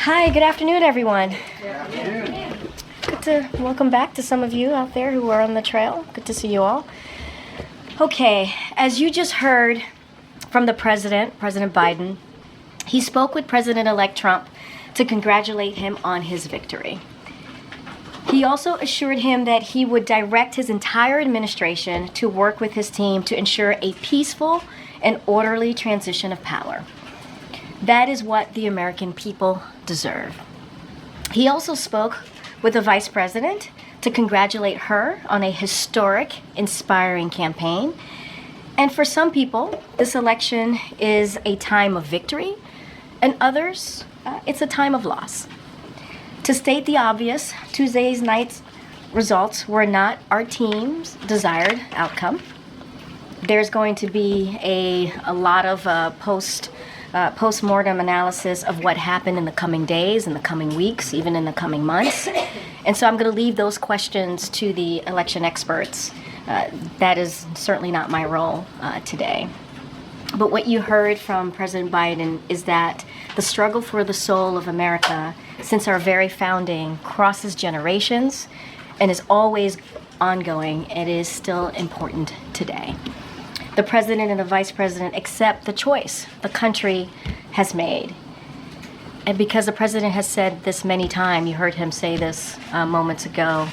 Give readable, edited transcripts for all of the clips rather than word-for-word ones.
Hi, good afternoon, everyone. Good to welcome back to some of you out there who are on the trail. Good to see you all. Okay, as you just heard from the President Biden, he spoke with President-elect Trump to congratulate him on his victory. He also assured him that he would direct his entire administration to work with his team to ensure a peaceful and orderly transition of power. That is what the American people deserve. He also spoke with the Vice President to congratulate her on a historic, inspiring campaign. And for some people, this election is a time of victory, and others, it's a time of loss. To state the obvious, Tuesday's night's results were not our team's desired outcome. There's going to be a lot of post-mortem analysis of what happened in the coming days, in the coming weeks, even in the coming months. And so I'm going to leave those questions to the election experts. That is certainly not my role today. But what you heard from President Biden is that the struggle for the soul of America since our very founding crosses generations and is always ongoing. It is still important today. The President and the Vice President accept the choice the country has made. And because the President has said this many times, you heard him say this moments ago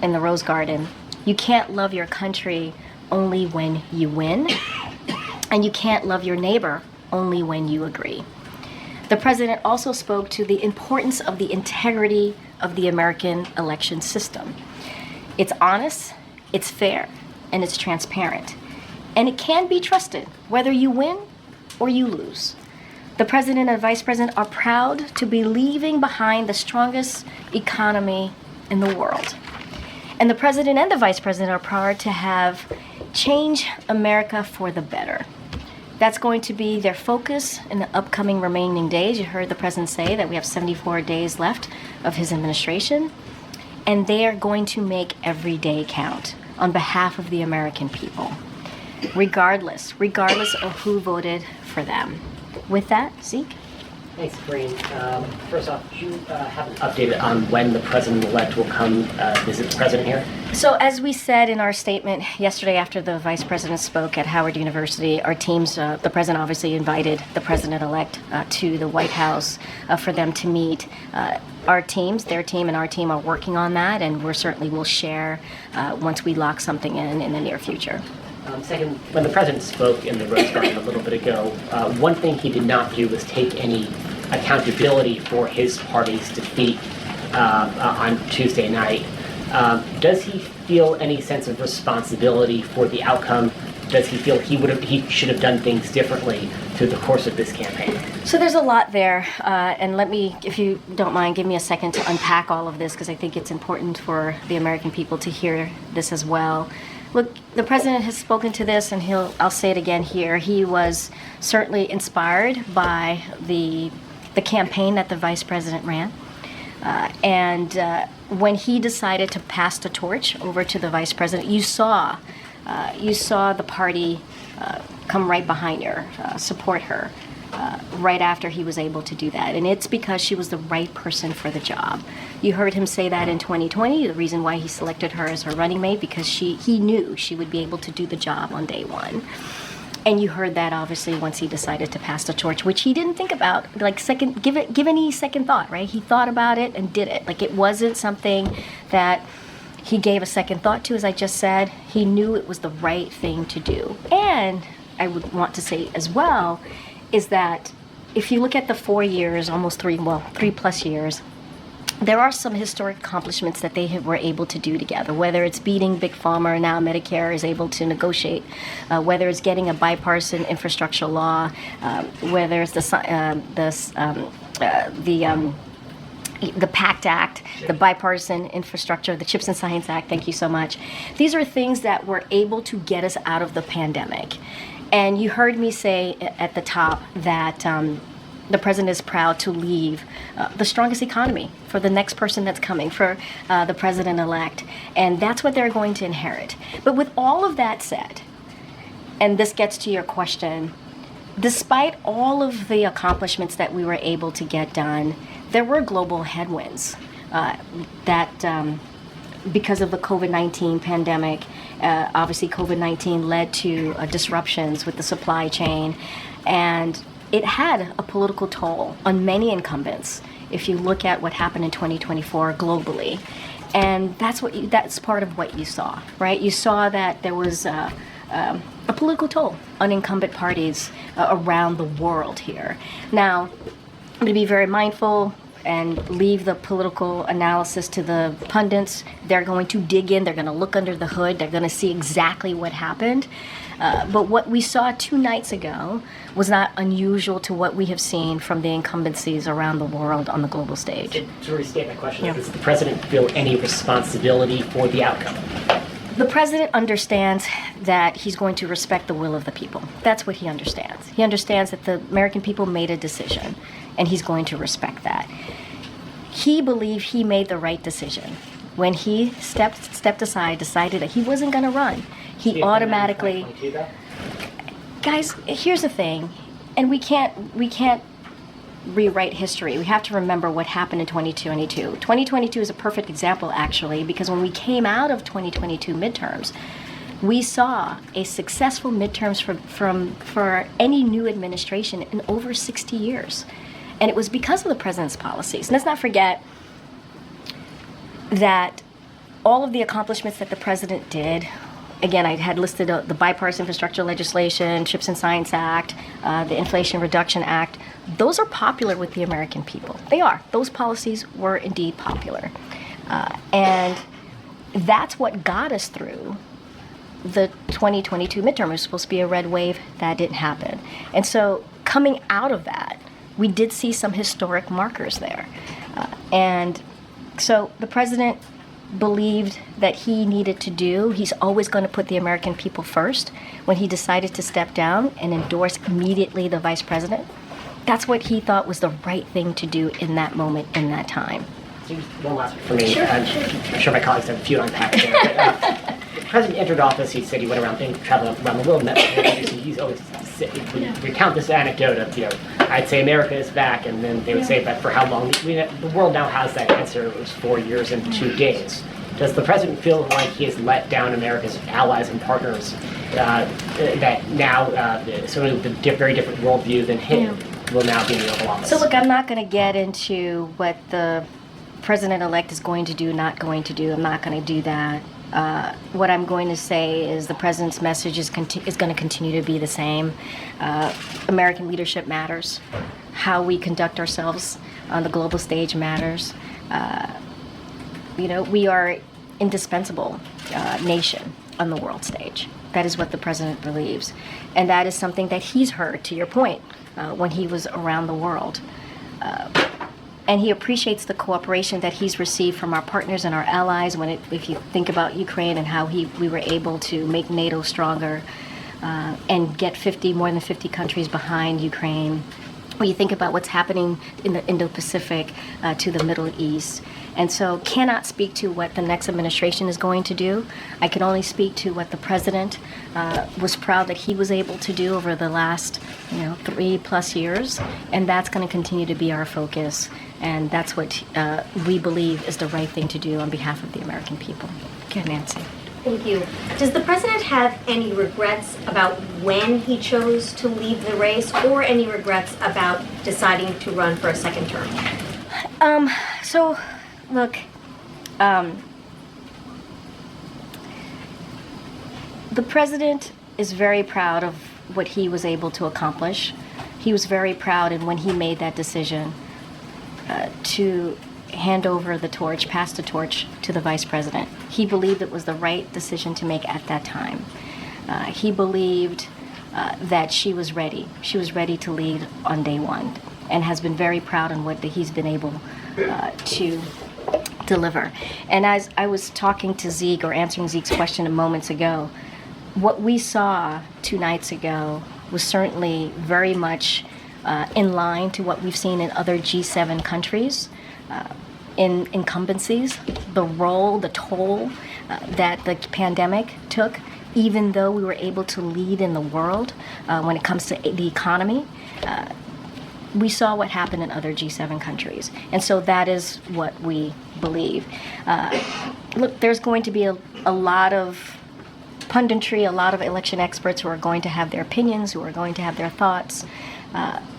in the Rose Garden, you can't love your country only when you win, and you can't love your neighbor only when you agree. The President also spoke to the importance of the integrity of the American election system. It's honest, it's fair, and it's transparent. And it can be trusted, whether you win or you lose. The President and Vice President are proud to be leaving behind the strongest economy in the world. And the President and the Vice President are proud to have changed America for the better. That's going to be their focus in the upcoming remaining days. You heard the President say that we have 74 days left of his administration. And they are going to make every day count on behalf of the American people, regardless of who voted for them. With that, Zeke? Thanks, Corinne. First off, do you have an update on when the President-elect will come visit the President here? So as we said in our statement yesterday after the Vice President spoke at Howard University, our teams, the President obviously invited the President-elect to the White House for them to meet. Our teams, their team and our team are working on that, and we certainly will share once we lock something in the near future. Second, when the President spoke in the Rose Garden a little bit ago, one thing he did not do was take any accountability for his party's defeat on Tuesday night. Does he feel any sense of responsibility for the outcome? Does he feel he should have done things differently through the course of this campaign? So there's a lot there, and let me, if you don't mind, give me a second to unpack all of this, because I think it's important for the American people to hear this as well. Look, the President has spoken to this, and I'll say it again here. He was certainly inspired by the campaign that the Vice President ran. And when he decided to pass the torch over to the Vice President, you saw the party come right behind her, support her, right after he was able to do that. And it's because she was the right person for the job. You heard him say that in 2020, the reason why he selected her as her running mate, because he knew she would be able to do the job on day one. And you heard that obviously once he decided to pass the torch, which he didn't think about, give any second thought, right? He thought about it and did it. Like, it wasn't something that he gave a second thought to, as I just said. He knew it was the right thing to do. And I would want to say as well, is that if you look at the 4 years, almost 3+ years, there are some historic accomplishments that they were able to do together, whether it's beating Big Pharma, and now Medicare is able to negotiate, whether it's getting a bipartisan infrastructure law, whether it's the PACT Act, the Bipartisan Infrastructure, the CHIPS and Science Act, thank you so much. These are things that were able to get us out of the pandemic. And you heard me say at the top that the President is proud to leave the strongest economy for the next person that's coming, for the President-elect. And that's what they're going to inherit. But with all of that said, and this gets to your question, despite all of the accomplishments that we were able to get done, there were global headwinds that because of the COVID-19 pandemic. Obviously, COVID-19 led to disruptions with the supply chain, and it had a political toll on many incumbents. If you look at what happened in 2024 globally, and that's part of what you saw, right? You saw that there was a political toll on incumbent parties around the world here. Now, I'm going to be very mindful and leave the political analysis to the pundits. They're going to dig in, they're going to look under the hood, they're going to see exactly what happened. But what we saw 2 nights ago was not unusual to what we have seen from the incumbencies around the world on the global stage. To restate my question, does the president feel any responsibility for the outcome? The president understands that he's going to respect the will of the people. That's what he understands. He understands that the American people made a decision, and he's going to respect that. He believed he made the right decision. When he stepped aside, decided that he wasn't going to run, he automatically... Guys, here's the thing, and we can't rewrite history. We have to remember what happened in 2022. 2022 is a perfect example, actually, because when we came out of 2022 midterms, we saw a successful midterms for any new administration in over 60 years. And it was because of the president's policies. And let's not forget that all of the accomplishments that the president did, again, I had listed the bipartisan infrastructure legislation, CHIPS and Science Act, the Inflation Reduction Act. Those are popular with the American people. They are. Those policies were indeed popular. And that's what got us through the 2022 midterm. It was supposed to be a red wave. That didn't happen. And so coming out of that, we did see some historic markers there. And so the president believed that he needed to do. He's always going to put the American people first. When he decided to step down and endorse immediately the vice president, that's what he thought was the right thing to do in that moment, in that time. One last one for me. Sure, I'm sure my colleagues have a few unpacked there. But, the president entered office, he said he went around traveling around the world, met he's always recount this anecdote of, I'd say America is back, and then they would say, but for how long? The world now has that answer. It was 4 years and 2 days. Does the president feel like he has let down America's allies and partners that now sort of the very different worldview than him will now be in the Oval Office? So look, I'm not going to get into what the president-elect is going to do, not going to do. I'm not going to do that. What I'm going to say is the president's message is going to continue to be the same. American leadership matters. How we conduct ourselves on the global stage matters. We are indispensable nation on the world stage. That is what the president believes. And that is something that he's heard, to your point, when he was around the world. And he appreciates the cooperation that he's received from our partners and our allies. If you think about Ukraine and how we were able to make NATO stronger and get more than 50 countries behind Ukraine. When you think about what's happening in the Indo-Pacific to the Middle East. And so cannot speak to what the next administration is going to do. I can only speak to what the president was proud that he was able to do over the last 3+ years. And that's going to continue to be our focus. And that's what we believe is the right thing to do on behalf of the American people. Okay, Nancy. Thank you. Does the president have any regrets about when he chose to leave the race, or any regrets about deciding to run for a second term? So, look, the president is very proud of what he was able to accomplish. He was very proud, and when he made that decision to hand over the torch, pass the torch to the vice president, he believed it was the right decision to make at that time. He believed that she was ready. She was ready to lead on day one, and has been very proud on what he's been able to deliver. And as I was talking to Zeke, or answering Zeke's question moments ago, what we saw 2 nights ago was certainly very much in line to what we've seen in other G7 countries. In incumbencies, the role, the toll that the pandemic took, even though we were able to lead in the world when it comes to the economy, we saw what happened in other G7 countries. And so that is what we believe. Look, there's going to be a lot of punditry, a lot of election experts who are going to have their opinions, who are going to have their thoughts.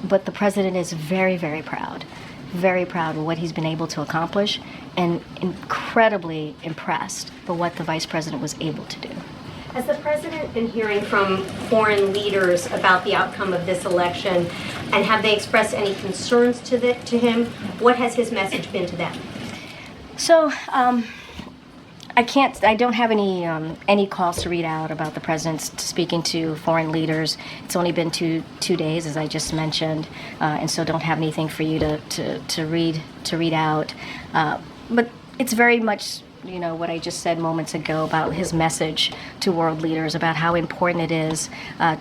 But the president is very, very proud of what he's been able to accomplish, and incredibly impressed for what the vice president was able to do. Has the president been hearing from foreign leaders about the outcome of this election, and have they expressed any concerns to him? What has his message been to them? So, I don't have any calls to read out about the president's speaking to foreign leaders. It's only been two days, as I just mentioned, and so don't have anything for you to read out. But it's very much, what I just said moments ago about his message to world leaders about how important it is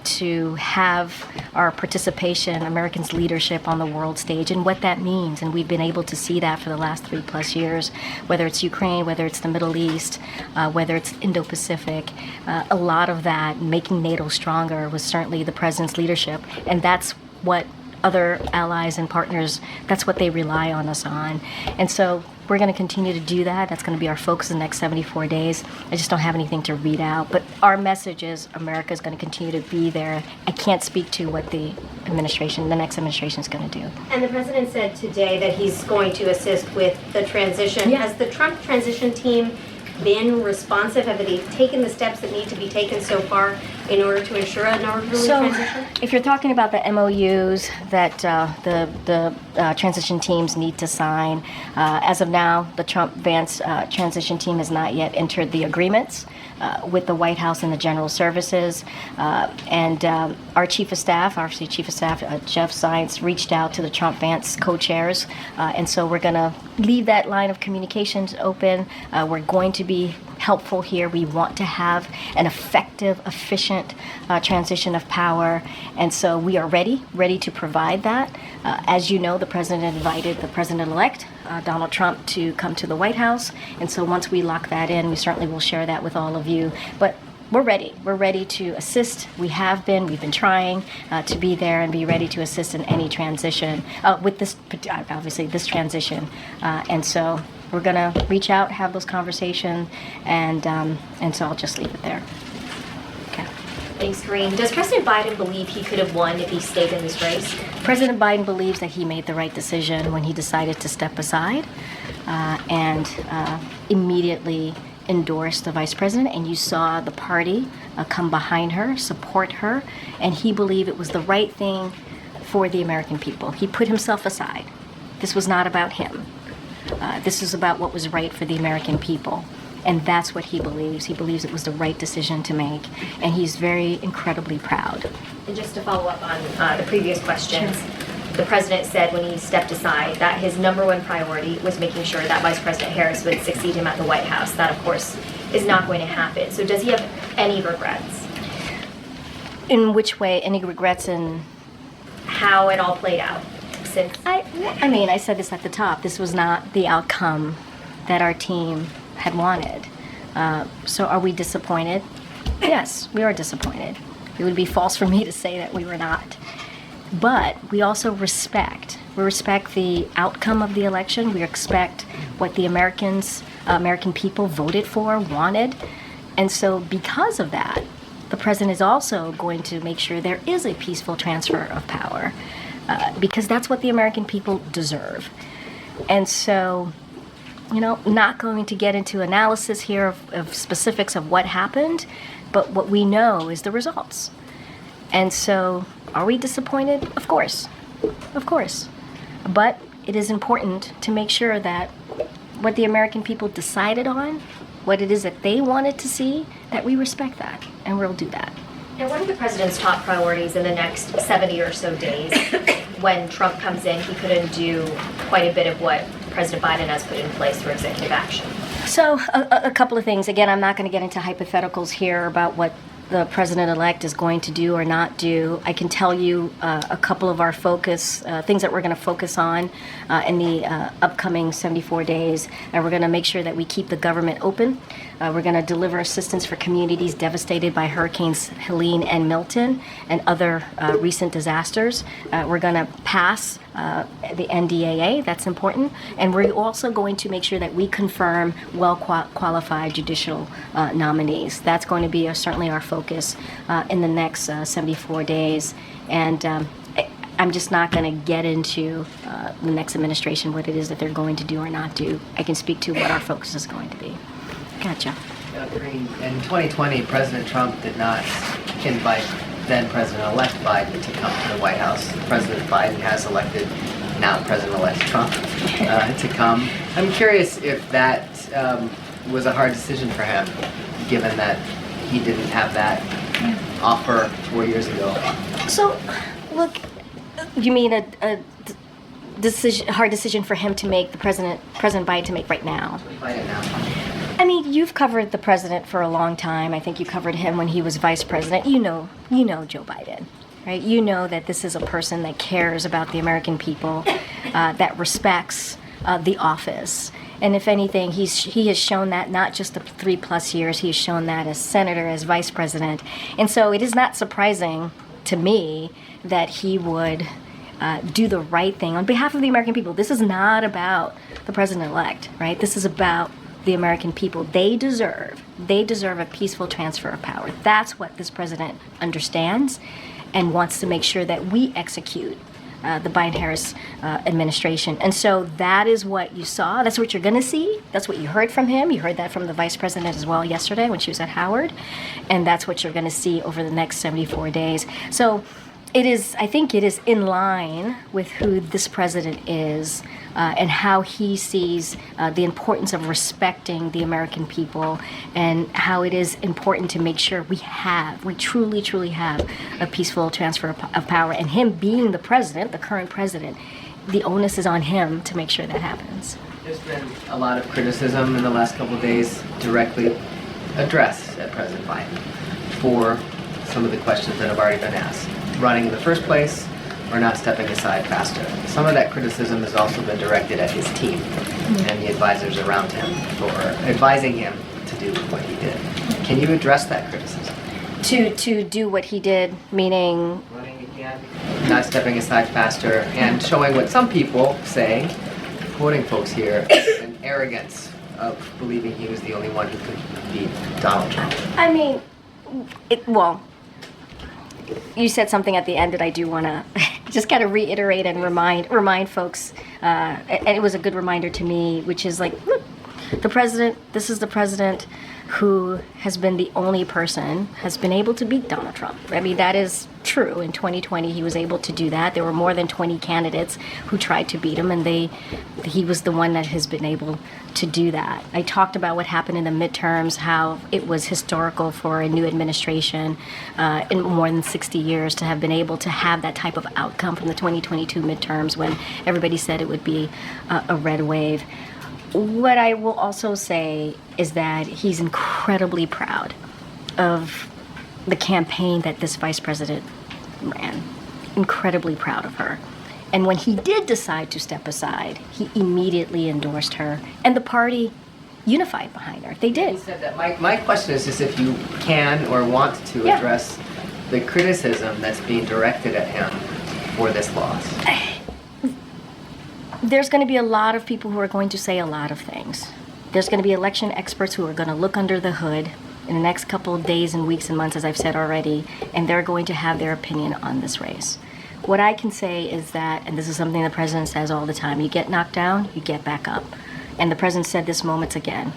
to have our participation, Americans' leadership on the world stage, and what that means. And we've been able to see that for the last 3+ years, whether it's Ukraine, whether it's the Middle East, whether it's Indo-Pacific. A lot of that, making NATO stronger, was certainly the president's leadership. And that's what other allies and partners, that's what they rely on us on. And so we're going to continue to do that. That's going to be our focus in the next 74 days. I just don't have anything to read out. But our message is America is going to continue to be there. I can't speak to what the next administration is going to do. And the president said today that he's going to assist with the transition. Yeah. Has the Trump transition team been responsive? Have they taken the steps that need to be taken so far in order to ensure an orderly transition? If you're talking about the MOUs that the transition teams need to sign, as of now, the Trump-Vance transition team has not yet entered the agreements with the White House and the General Services. And our Chief of Staff, Jeff Zients, reached out to the Trump-Vance co-chairs. And so we're going to leave that line of communications open. We're going to be helpful here. We want to have an effective, efficient transition of power. And so we are ready to provide that. As you know, the president invited the president-elect, Donald Trump, to come to the White House. And so once we lock that in, we certainly will share that with all of you. But we're ready. We're ready to assist. We've been trying to be there and be ready to assist in any transition with this, obviously, this transition. And so we're going to reach out, have those conversations, and so I'll just leave it there. Okay. Thanks, Karine. Does President Biden believe he could have won if he stayed in this race? President Biden believes that he made the right decision when he decided to step aside and immediately endorsed the vice president, and you saw the party come behind her, support her, and he believed it was the right thing for the American people. He put himself aside. This was not about him. This is about what was right for the American people. And that's what he believes. He believes it was the right decision to make. And he's very incredibly proud. And just to follow up on the previous questions, the president said when he stepped aside that his number one priority was making sure that Vice President Harris would succeed him at the White House. That, of course, is not going to happen. So does he have any regrets? In which way? Any regrets in how it all played out? I said this at the top. This was not the outcome that our team had wanted. So are we disappointed? Yes, we are disappointed. It would be false for me to say that we were not. But we also respect. We respect the outcome of the election. We respect what the American people voted for, wanted. And so because of that, the president is also going to make sure there is a peaceful transfer of power. Because that's what the American people deserve. And so, not going to get into analysis here of specifics of what happened, but what we know is the results. And so, are we disappointed? Of course. But it is important to make sure that what the American people decided on, what it is that they wanted to see, that we respect that, and we'll do that. And what are the president's top priorities in the next 70 or so days? When Trump comes in, he couldn't do quite a bit of what President Biden has put in place for executive action. So a couple of things. Again, I'm not going to get into hypotheticals here about what the president-elect is going to do or not do. I can tell you a couple of our focus, things that we're going to focus on in the upcoming 74 days. And we're going to make sure that we keep the government open. We're going to deliver assistance for communities devastated by Hurricanes Helene and Milton and other recent disasters. We're going to pass the NDAA, that's important. And we're also going to make sure that we confirm well-qualified judicial nominees. That's going to be certainly our focus in the next 74 days. And I'm just not going to get into the next administration, what it is that they're going to do or not do. I can speak to what our focus is going to be. Gotcha. Green, in 2020, President Trump did not invite then President-elect Biden to come to the White House. President Biden has elected now President-elect Trump to come. I'm curious if that was a hard decision for him, given that he didn't have that offer 4 years ago. So, look, you mean a hard decision for him to make, President Biden to make right now? Biden now. I mean, you've covered the president for a long time. I think you covered him when he was vice president. You know Joe Biden, right? You know that this is a person that cares about the American people, that respects the office. And if anything, he has shown that not just the 3+ years, he has shown that as senator, as vice president. And so it is not surprising to me that he would do the right thing on behalf of the American people. This is not about the president-elect, right? This is about the American people. They deserve a peaceful transfer of power. That's what this president understands and wants to make sure that we execute the Biden-Harris administration. And so that is what you saw. That's what you're going to see. That's what you heard from him. You heard that from the vice president as well yesterday when she was at Howard. And that's what you're going to see over the next 74 days. So I think it is in line with who this president is and how he sees the importance of respecting the American people and how it is important to make sure we truly, truly have a peaceful transfer of power. And him being the president, the current president, the onus is on him to make sure that happens. There's been a lot of criticism in the last couple of days directly addressed at President Biden for some of the questions that have already been asked. Running in the first place or not stepping aside faster. Some of that criticism has also been directed at his team and the advisors around him for advising him to do what he did. Can you address that criticism? To do what he did, meaning? Running again, not stepping aside faster, and showing what some people say, quoting folks here, an arrogance of believing he was the only one who could beat Donald Trump. I mean, you said something at the end that I do want to just kind of reiterate and remind folks, and it was a good reminder to me, which is like, look, this is the president who has been the only person has been able to beat Donald Trump. I mean, that is true. In 2020, he was able to do that. There were more than 20 candidates who tried to beat him, and he was the one that has been able to do that. I talked about what happened in the midterms, how it was historical for a new administration in more than 60 years to have been able to have that type of outcome from the 2022 midterms when everybody said it would be a red wave. What I will also say is that he's incredibly proud of the campaign that this vice president ran. Incredibly proud of her. And when he did decide to step aside, he immediately endorsed her, and the party unified behind her. They did. He said that. My question is just if you can or want to address the criticism that's being directed at him for this loss. There's going to be a lot of people who are going to say a lot of things. There's going to be election experts who are going to look under the hood in the next couple of days and weeks and months, as I've said already, and they're going to have their opinion on this race. What I can say is that, and this is something the president says all the time, you get knocked down, you get back up. And the president said this moments again.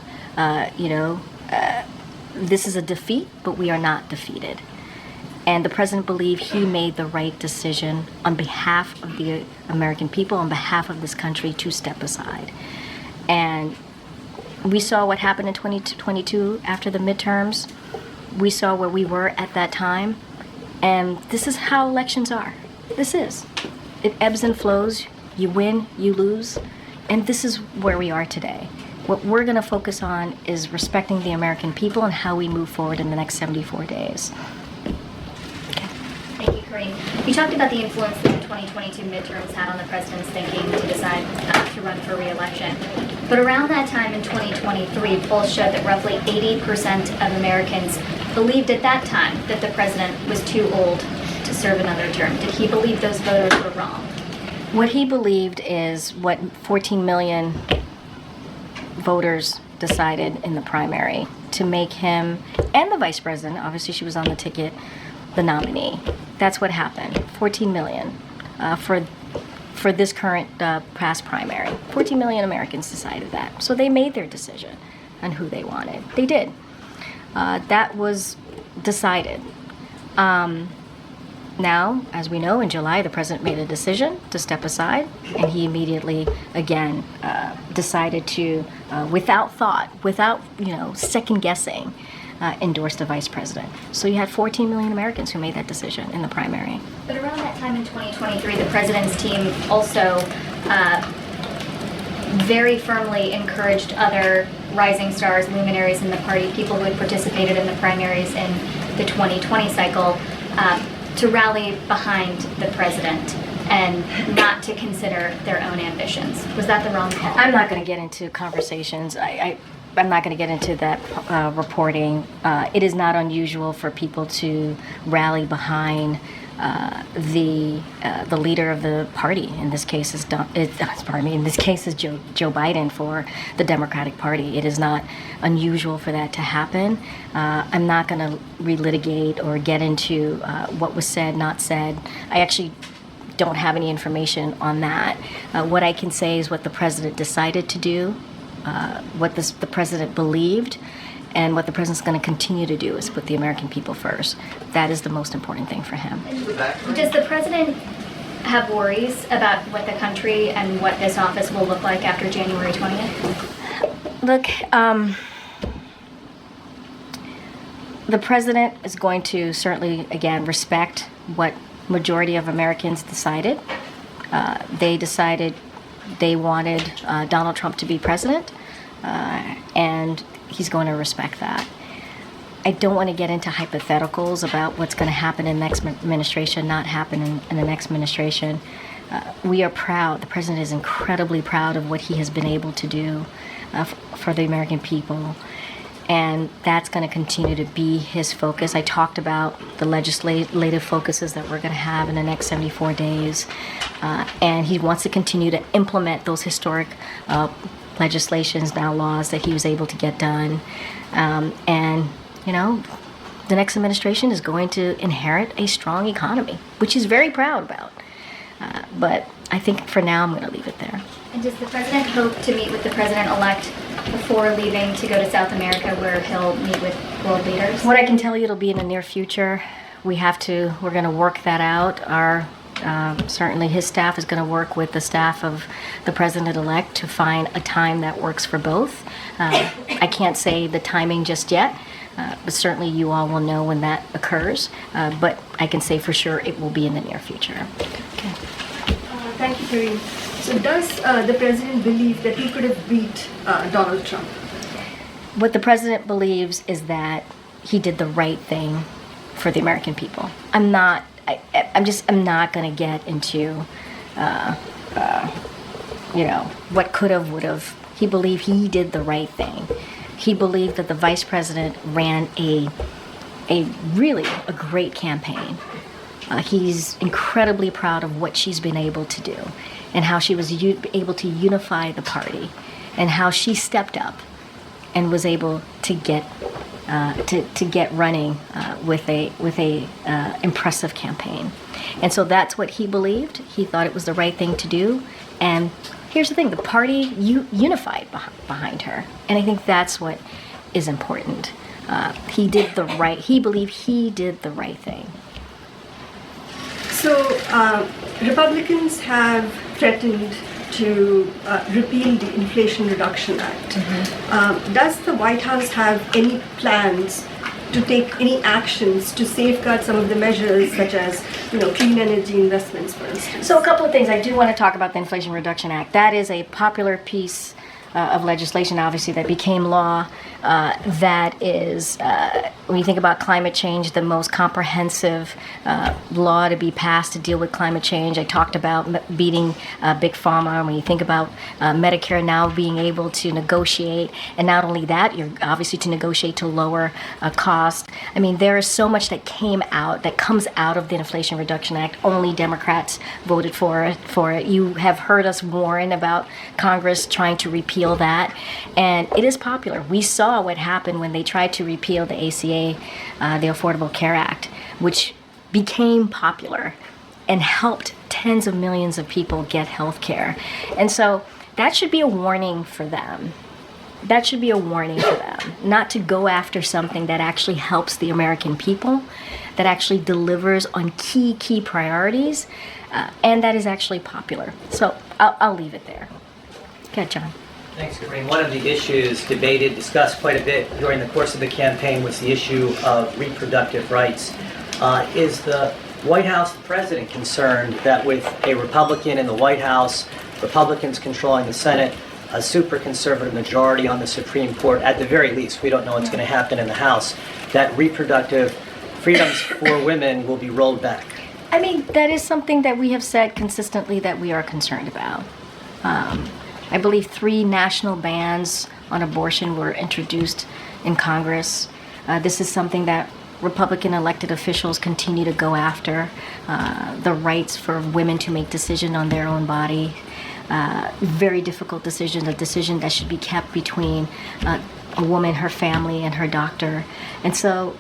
This is a defeat, but we are not defeated. And the president believed he made the right decision on behalf of the American people, on behalf of this country, to step aside. And we saw what happened in 2022 after the midterms. We saw where we were at that time. And this is how elections are. This is. It ebbs and flows. You win, you lose. And this is where we are today. What we're going to focus on is respecting the American people and how we move forward in the next 74 days. Thank you, Corinne. You talked about the influence that the 2022 midterms had on the president's thinking to decide not to run for re-election. But around that time in 2023, polls showed that roughly 80% of Americans believed at that time that the president was too old to serve another term. Did he believe those voters were wrong? What he believed is what 14 million voters decided in the primary, to make him and the vice president, obviously she was on the ticket, the nominee. That's what happened. 14 million for this current past primary. 14 million Americans decided that. So they made their decision on who they wanted. They did. That was decided. Now, as we know, in July, the president made a decision to step aside, and he immediately, again, decided to, without thought, without second guessing, endorse the vice president. So you had 14 million Americans who made that decision in the primary. But around that time in 2023, the president's team also very firmly encouraged other rising stars, luminaries in the party, people who had participated in the primaries in the 2020 cycle, to rally behind the president and not to consider their own ambitions. Was that the wrong call? I'm not going to get into conversations. I'm not going to get into that reporting. It is not unusual for people to rally behind the leader of the party. In this case is Joe Biden for the Democratic Party. It is not unusual for that to happen. I'm not going to relitigate or get into what was said, not said. I actually don't have any information on that. What I can say is what the president decided to do, what the president believed, and what the president's going to continue to do is put the American people first. That is the most important thing for him. Does the president have worries about what the country and what this office will look like after January 20th? Look, the president is going to certainly, again, respect what majority of Americans decided. They decided they wanted Donald Trump to be president, and he's going to respect that. I don't want to get into hypotheticals about what's going to happen in the next administration, not happen in the next administration. We are proud. The president is incredibly proud of what he has been able to do for the American people. And that's going to continue to be his focus. I talked about the legislative focuses that we're going to have in the next 74 days. And he wants to continue to implement those historic legislations, now laws, that he was able to get done. And, the next administration is going to inherit a strong economy, which he's very proud about. But I think for now I'm going to leave it there. And does the president hope to meet with the president-elect before leaving to go to South America, where he'll meet with world leaders? What I can tell you, it'll be in the near future. We're going to work that out. Certainly his staff is going to work with the staff of the president-elect to find a time that works for both. I can't say the timing just yet, but certainly you all will know when that occurs. But I can say for sure it will be in the near future. Okay. Thank you, Karine. So does the president believe that he could have beat Donald Trump? What the president believes is that he did the right thing for the American people. I'm not going to get into, what could have, would have. He believed he did the right thing. He believed that the vice president ran a great campaign. He's incredibly proud of what she's been able to do and how she was able to unify the party and how she stepped up and was able to get running with a impressive campaign. And so that's what he believed. He thought it was the right thing to do. And here's the thing, the party unified behind her. And I think that's what is important. He believed he did the right thing. So Republicans have threatened to repeal the Inflation Reduction Act. Mm-hmm. Does the White House have any plans to take any actions to safeguard some of the measures, such as clean energy investments, for instance? So a couple of things. I do want to talk about the Inflation Reduction Act. That is a popular piece of legislation, obviously, that became law. That is, when you think about climate change, the most comprehensive law to be passed to deal with climate change. I talked about beating Big Pharma. When you think about Medicare now being able to negotiate, and not only that, you're obviously to negotiate to lower cost. I mean, there is so much that comes out of the Inflation Reduction Act. Only Democrats voted for it. You have heard us warn about Congress trying to repeal that, and it is popular. We saw what happened when they tried to repeal the ACA, the Affordable Care Act, which became popular and helped tens of millions of people get health care. And so that should be a warning for them. That should be a warning for them, not to go after something that actually helps the American people, that actually delivers on key priorities, and that is actually popular. So I'll leave it there. Okay, John. Thanks, Corinne. One of the issues debated, discussed quite a bit during the course of the campaign was the issue of reproductive rights. Is the White House, the president, concerned that with a Republican in the White House, Republicans controlling the Senate, a super conservative majority on the Supreme Court, at the very least, we don't know what's going to happen in the House, that reproductive freedoms for women will be rolled back? I mean, that is something that we have said consistently that we are concerned about. I believe 3 national bans on abortion were introduced in Congress. This is something that Republican elected officials continue to go after, the rights for women to make decisions on their own body. Very difficult decision, a decision that should be kept between a woman, her family, and her doctor. And so,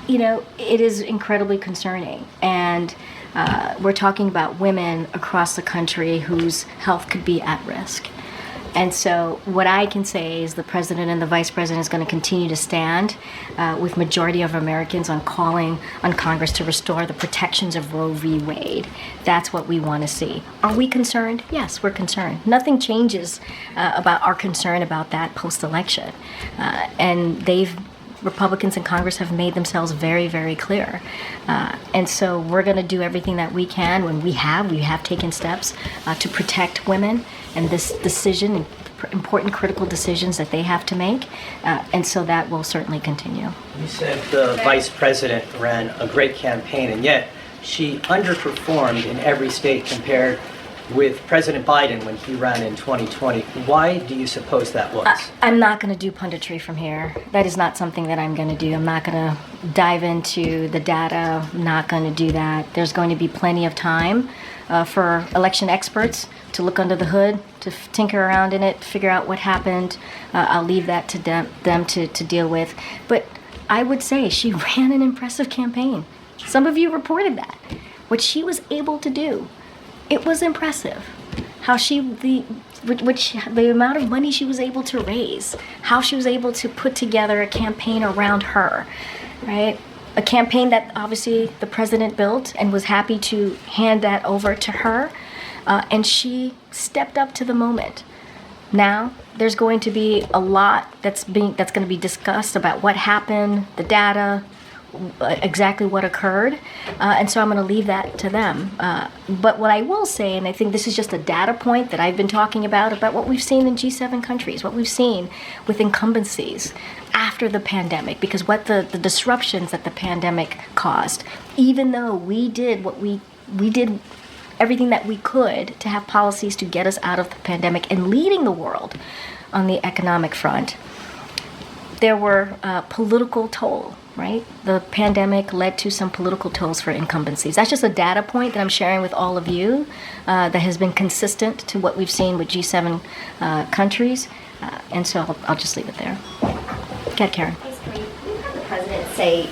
you know, it is incredibly concerning. And we're talking about women across the country whose health could be at risk. And so what I can say is the president and the vice president is going to continue to stand with majority of Americans on calling on Congress to restore the protections of Roe v. Wade. That's what we want to see. Are we concerned? Yes, we're concerned. Nothing changes about our concern about that post-election. And Republicans in Congress have made themselves very, very clear. And so we're going to do everything that we can when we have taken steps to protect women and this decision, important critical decisions that they have to make. And so that will certainly continue. You said the vice president ran a great campaign, and yet she underperformed in every state compared with President Biden when he ran in 2020. Why do you suppose that was? I'm not going to do punditry from here. That is not something that I'm going to do. I'm not going to dive into the data. I'm not going to do that. There's going to be plenty of time for election experts to look under the hood, to tinker around in it, figure out what happened. I'll leave that to them to deal with. But I would say she ran an impressive campaign. Some of you reported that. What she was able to do, it was impressive. How the amount of money she was able to raise, how she was able to put together a campaign around her, right? A campaign that obviously the president built and was happy to hand that over to her, and she stepped up to the moment. Now there's going to be a lot that's going to be discussed about what happened, the data, exactly what occurred, and so I'm going to leave that to them. But what I will say, and I think this is just a data point that I've been talking about what we've seen in G7 countries, what we've seen with incumbencies after the pandemic, because what the disruptions that the pandemic caused, even though we did everything that we could to have policies to get us out of the pandemic and leading the world on the economic front, there were political toll, right? The pandemic led to some political tolls for incumbencies. That's just a data point that I'm sharing with all of you that has been consistent to what we've seen with G7 countries. And so I'll just leave it there. Go ahead, Karen. Thanks, Kareem. We heard the president say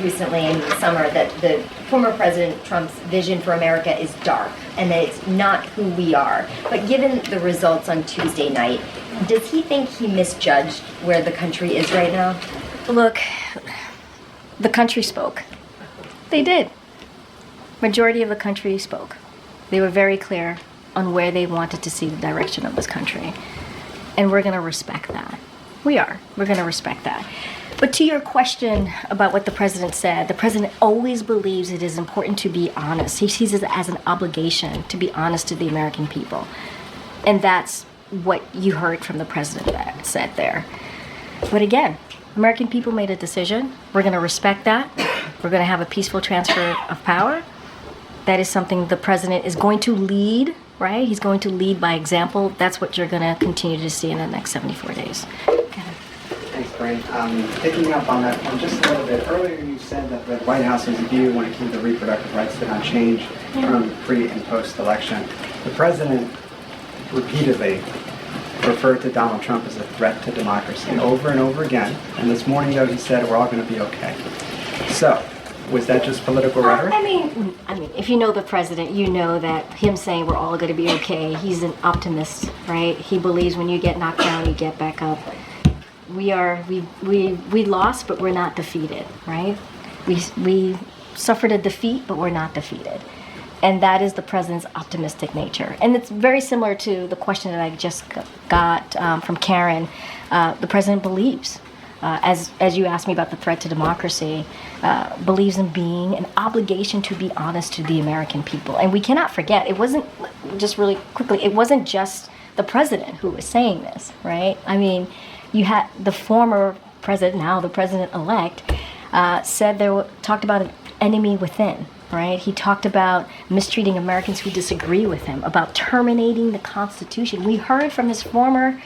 recently in the summer that the former President Trump's vision for America is dark and that it's not who we are. But given the results on Tuesday night, does he think he misjudged where the country is right now? Look, the country spoke. They did. Majority of the country spoke. They were very clear on where they wanted to see the direction of this country. And we're going to respect that. We are. We're going to respect that. But to your question about what the president said, the president always believes it is important to be honest. He sees it as an obligation to be honest to the American people. And that's what you heard from the president that said there. But again, American people made a decision. We're going to respect that. We're going to have a peaceful transfer of power. That is something the president is going to lead, right? He's going to lead by example. That's what you're going to continue to see in the next 74 days. Thanks, Brain. Picking up on that point just a little bit, earlier you said that the White House's view when it came to reproductive rights did not change from pre and post-election. The president repeatedly referred to Donald Trump as a threat to democracy over and over again. And this morning, though, he said we're all going to be okay. So, was that just political rhetoric? I mean, if you know the president, you know that him saying we're all going to be okay, he's an optimist, right? He believes when you get knocked down, you get back up. We lost, but we're not defeated, right? We suffered a defeat, but we're not defeated. And that is the president's optimistic nature. And it's very similar to the question that I just got from Karen. The president believes, as you asked me about the threat to democracy, believes in being an obligation to be honest to the American people. And we cannot forget, it wasn't, just really quickly, it wasn't just the president who was saying this, right? I mean, you had the former president, now the president-elect, talked about an enemy within. Right? He talked about mistreating Americans who disagree with him, about terminating the Constitution. We heard from his former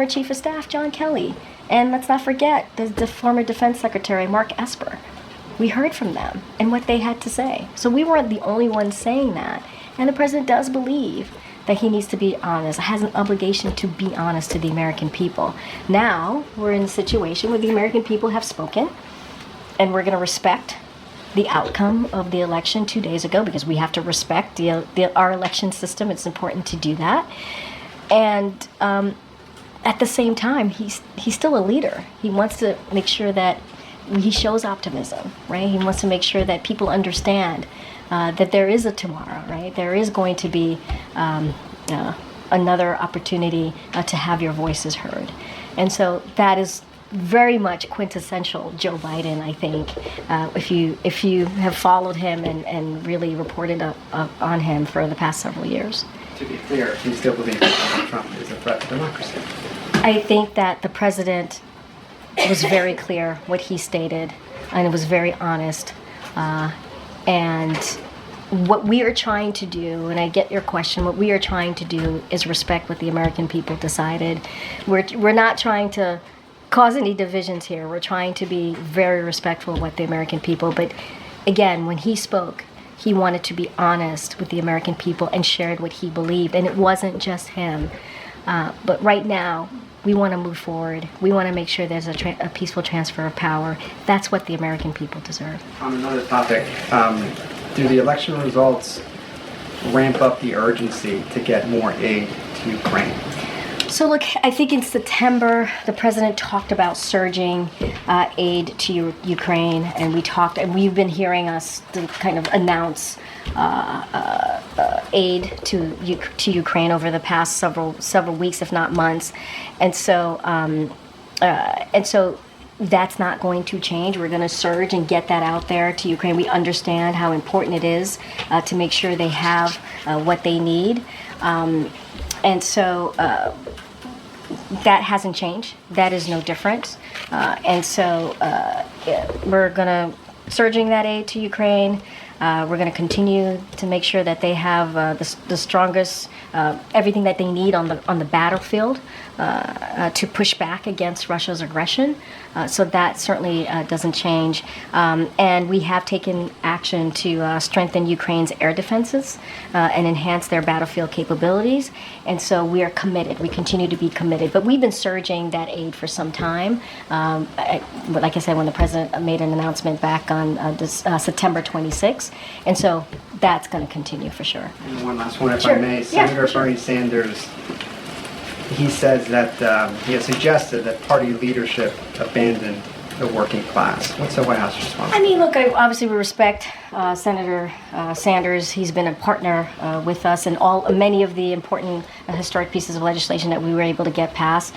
Chief of Staff, John Kelly, and let's not forget the former Defense Secretary, Mark Esper. We heard from them and what they had to say. So we weren't the only ones saying that. And the president does believe that he needs to be honest, has an obligation to be honest to the American people. Now we're in a situation where the American people have spoken, and we're going to respect the outcome of the election 2 days ago, because we have to respect our election system. It's important to do that. And at the same time, he's still a leader. He wants to make sure that he shows optimism, right? He wants to make sure that people understand that there is a tomorrow, right? There is going to be another opportunity to have your voices heard. And so that is very much quintessential Joe Biden, I think, if you have followed him and really reported up on him for the past several years. To be clear, you still believe that Donald Trump is a threat to democracy? I think that the president was very clear what he stated, and it was very honest. And what we are trying to do, and I get your question, what we are trying to do is respect what the American people decided. We're not trying to cause any divisions here. We're trying to be very respectful of what the American people, but again, when he spoke, he wanted to be honest with the American people and shared what he believed, and it wasn't just him. But right now, we want to move forward. We want to make sure there's a peaceful transfer of power. That's what the American people deserve. On another topic, do the election results ramp up the urgency to get more aid to Ukraine? So look, I think in September, the president talked about surging aid to Ukraine, and we've been hearing us kind of announce aid to Ukraine over the past several weeks, if not months, and so that's not going to change. We're going to surge and get that out there to Ukraine. We understand how important it is to make sure they have what they need. And so that hasn't changed. That is no different. And so we're going to surging that aid to Ukraine. We're going to continue to make sure that they have the strongest, everything that they need on the battlefield to push back against Russia's aggression. So that certainly doesn't change. And we have taken action to strengthen Ukraine's air defenses and enhance their battlefield capabilities. And so we are committed. We continue to be committed. But we've been surging that aid for some time. Like I said, when the president made an announcement back on September 26th. And so that's going to continue for sure. And one last one, if Sure. I may. Senator Bernie Sanders, he says that he has suggested that party leadership abandon the working class. What's the White House response? I mean, look, obviously we respect Senator Sanders. He's been a partner with us in many of the important historic pieces of legislation that we were able to get passed.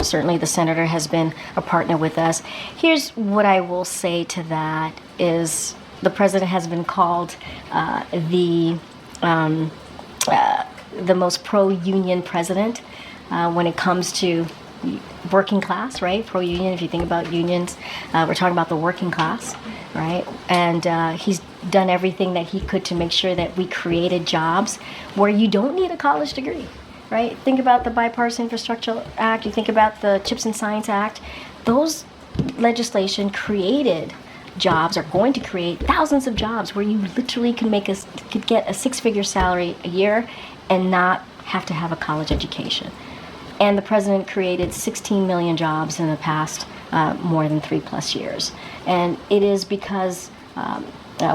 Certainly the senator has been a partner with us. Here's what I will say to that is the president has been called the most pro-union president when it comes to working class, right? Pro-union. If you think about unions, we're talking about the working class, right? And he's done everything that he could to make sure that we created jobs where you don't need a college degree, right? Think about the Bipartisan Infrastructure Act. You think about the Chips and Science Act. Those legislation created jobs, are going to create thousands of jobs where you literally could get a six-figure salary a year and not have to have a college education. And the president created 16 million jobs in the past more than 3+ years. And it is because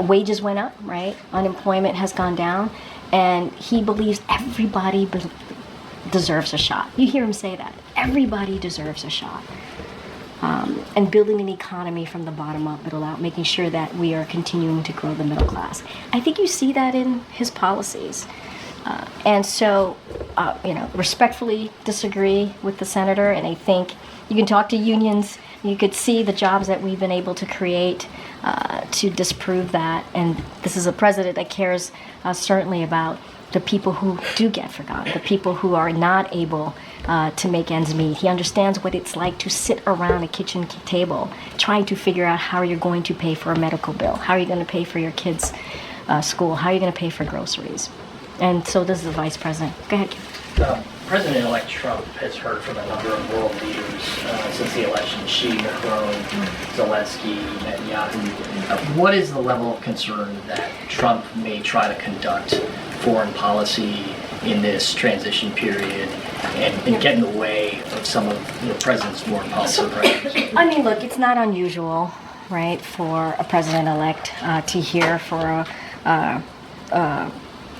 wages went up, right? Unemployment has gone down, and he believes everybody deserves a shot. You hear him say that. Everybody deserves a shot. And building an economy from the bottom up, middle out, making sure that we are continuing to grow the middle class. I think you see that in his policies. And so, respectfully disagree with the senator, and I think you can talk to unions, you could see the jobs that we've been able to create to disprove that. And this is a president that cares certainly about the people who do get forgotten, the people who are not able to make ends meet. He understands what it's like to sit around a kitchen table trying to figure out how you're going to pay for a medical bill, how are you going to pay for your kids' school, how are you going to pay for groceries. And so this is the vice president. Go ahead, Kim. President-elect Trump has heard from a number of world leaders since the election: Xi, Macron, Zelensky, Netanyahu. What is the level of concern that Trump may try to conduct foreign policy in this transition period and get in the way of some of the president's foreign policy priorities? I mean, look, it's not unusual, right, for a president-elect to hear for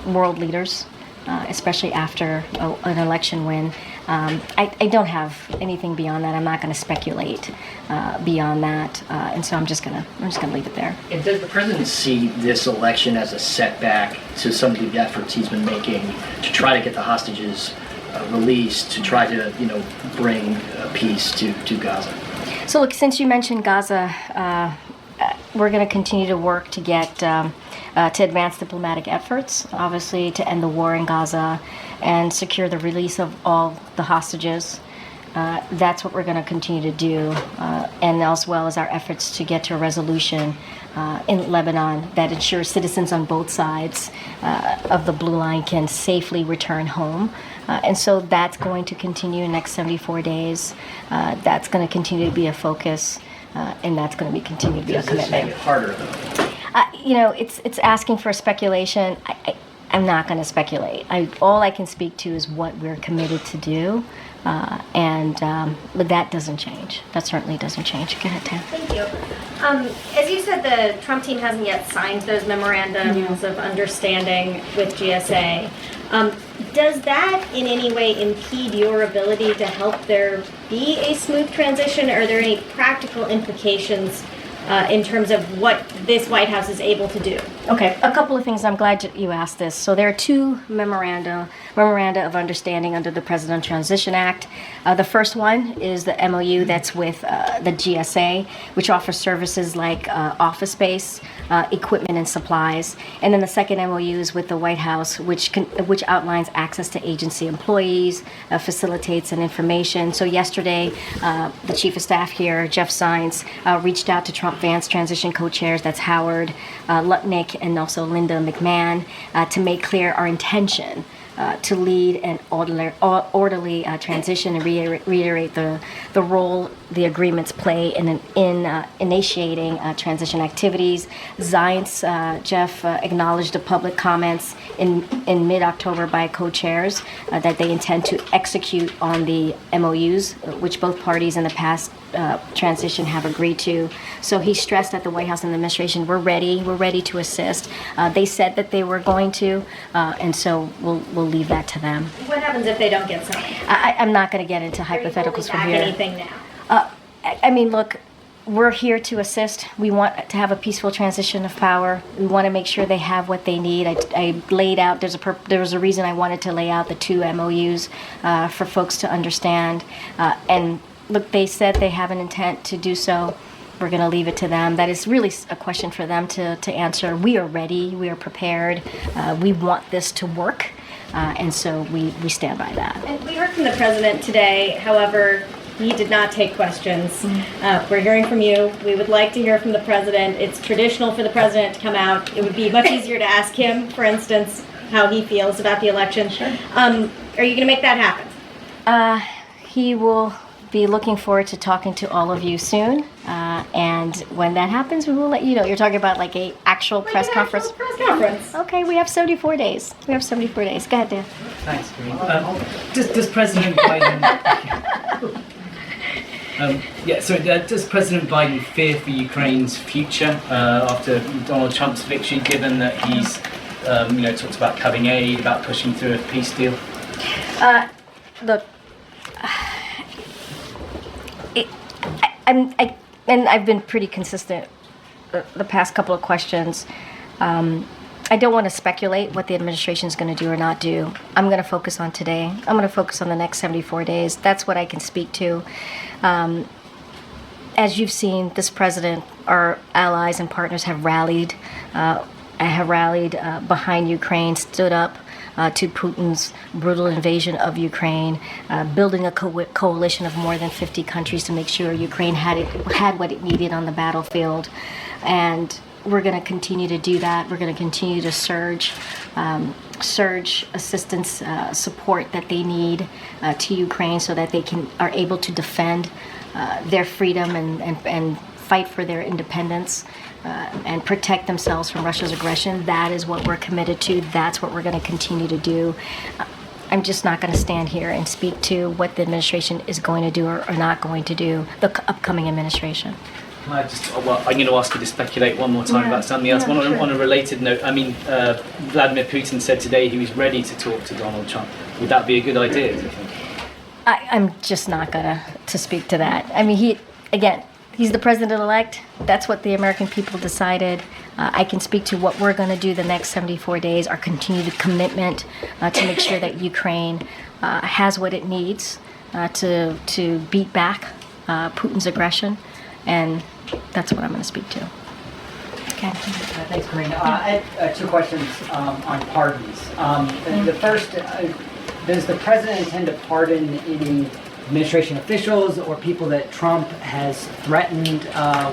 world leaders, especially after an election win. I don't have anything beyond that. I'm not going to speculate beyond that, and so I'm just gonna leave it there. And does the president see this election as a setback to some of the efforts he's been making to try to get the hostages released, to try to bring peace to Gaza? So look, since you mentioned Gaza, we're going to continue to work to get to advance diplomatic efforts, obviously to end the war in Gaza and secure the release of all the hostages. That's what we're going to continue to do, and as well as our efforts to get to a resolution in Lebanon that ensures citizens on both sides of the blue line can safely return home. And so that's going to continue in the next 74 days. That's going to continue to be a focus, and that's going to continue to be a commitment. Does this make it harder, though? It's asking for speculation. I'm not going to speculate. All I can speak to is what we're committed to do, and that doesn't change. That certainly doesn't change. Go ahead, Tam. Thank you. As you said, the Trump team hasn't yet signed those memorandums of understanding with GSA. Does that in any way impede your ability to help there be a smooth transition? Are there any practical implications in terms of what this White House is able to do? Okay, a couple of things. I'm glad you asked this. So there are two memoranda of understanding under the Presidential Transition Act. The first one is the MOU that's with the GSA, which offers services like office space, equipment, and supplies. And then the second MOU is with the White House, which outlines access to agency employees, facilitates and information. So yesterday, the Chief of Staff here, Jeff Zients, reached out to Trump Vance transition co-chairs, that's Howard Lutnick and also Linda McMahon, to make clear our intention to lead an orderly transition and reiterate the role the agreements play in initiating transition activities. Zients, Jeff, acknowledged the public comments in mid-October by co-chairs that they intend to execute on the MOUs, which both parties in the past transition have agreed to. So he stressed at the White House and the administration, we're ready to assist. They said that they were going to, and so we'll leave that to them. What happens if they don't get signed? I'm not going to get into hypotheticals from here. Anything now? I mean, look, we're here to assist. We want to have a peaceful transition of power. We want to make sure they have what they need. I laid out, there was a reason I wanted to lay out the two MOUs for folks to understand. And look, they said they have an intent to do so. We're going to leave it to them. That is really a question for them to answer. We are ready. We are prepared. We want this to work. And so we stand by that. And we heard from the president today, however, he did not take questions. We're hearing from you. We would like to hear from the president. It's traditional for the president to come out. It would be much easier to ask him, for instance, how he feels about the election. Sure. Are you going to make that happen? He will be looking forward to talking to all of you soon. And when that happens, we will let you know. You're talking about like a actual press conference? Press conference. Okay, we have 74 days. We have 74 days. Go ahead, Dan. Thanks, Green. Does President Biden... does President Biden fear for Ukraine's future after Donald Trump's victory, given that he's, talked about cutting aid, about pushing through a peace deal? Look, I've been pretty consistent the past couple of questions. I don't want to speculate what the administration is going to do or not do. I'm going to focus on today. I'm going to focus on the next 74 days. That's what I can speak to. As you've seen, this president, our allies and partners have rallied behind Ukraine, stood up to Putin's brutal invasion of Ukraine, building a coalition of more than 50 countries to make sure Ukraine had what it needed on the battlefield. And we're going to continue to do that. We're going to continue to surge assistance, support that they need to Ukraine so that they are able to defend their freedom and fight for their independence and protect themselves from Russia's aggression. That is what we're committed to. That's what we're going to continue to do. I'm just not going to stand here and speak to what the administration is going to do or not going to do, the upcoming administration. I'm going to ask you to speculate one more time about something else. On a related note, Vladimir Putin said today he was ready to talk to Donald Trump. Would that be a good idea, do you think? I'm just not going to speak to that. I mean, he's the president-elect. That's what the American people decided. I can speak to what we're going to do the next 74 days, our continued commitment to make sure that Ukraine has what it needs to beat back Putin's aggression. And that's what I'm going to speak to. Okay. Thanks, Karina. I have two questions on pardons. The first, does the president intend to pardon any administration officials or people that Trump has threatened